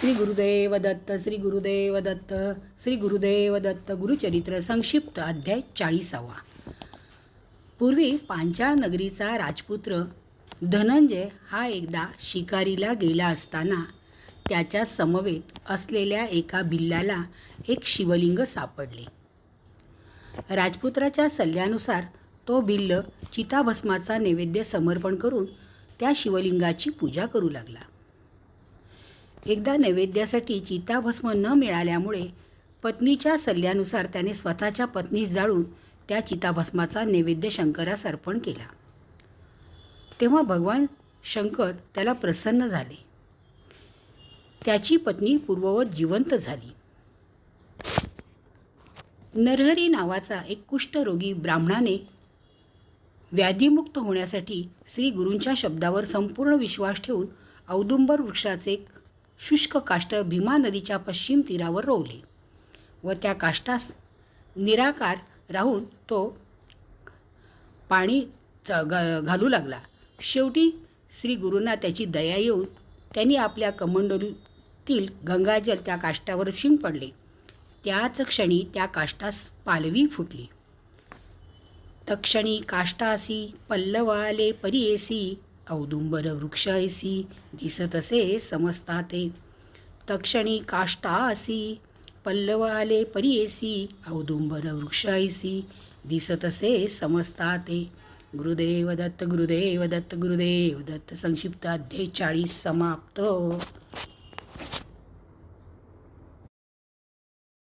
श्री गुरुदेव दत्त, श्री गुरुदेव दत्त, श्री गुरुदेव दत्त. गुरुचरित्र संक्षिप्त अध्याय 40वा. पूर्वी पांचाळ नगरीचा राजपुत्र धनंजय हा एकदा शिकारीला गेला असताना त्याच्या समवेत असलेल्या एका बिल्लाला एक शिवलिंग सापडले. राजपुत्राच्या सल्ल्यानुसार तो बिल्ल चिताभस्माचा नैवेद्य समर्पण करून त्या शिवलिंगाची पूजा करू लागला. एकदा नैवेद्यासाठी चिताभस्म न मिळाल्यामुळे पत्नीच्या सल्ल्यानुसार त्याने स्वतःच्या पत्नीस जाळून त्या चिताभस्माचा नैवेद्य शंकरास अर्पण केला. तेव्हा भगवान शंकर त्याला प्रसन्न झाले. त्याची पत्नी पूर्ववत जिवंत झाली. नरहरी नावाचा एक कुष्ठरोगी ब्राह्मणाने व्याधीमुक्त होण्यासाठी श्री गुरूंच्या शब्दावर संपूर्ण विश्वास ठेवून औदुंबर वृक्षाचे एक शुष्क काष्ट भीमा नदीच्या पश्चिम तीरावर रोवले व त्या काष्टास निराकार राहून तो पाणी घालू लागला. शेवटी श्री गुरूंना त्याची दया येऊन त्यांनी आपल्या कमंडलूतील गंगाजल त्या काष्टावर शिंपडले. त्याच क्षणी त्या काष्टास पालवी फुटली. तक्षणी काष्टासी पल्लवाले परियेसी औदुंबर वृक्ष ऐसी दिसतसे समजताते. तक्षणी काष्टासी पल्लवाले परियेसी औदुंबर वृक्ष ऐसी दिसतसे समजताते. गुरुदेव दत्त, गुरुदेव दत्त, गुरुदेव दत्त. संक्षिप्त अध्याय 40 समाप्त.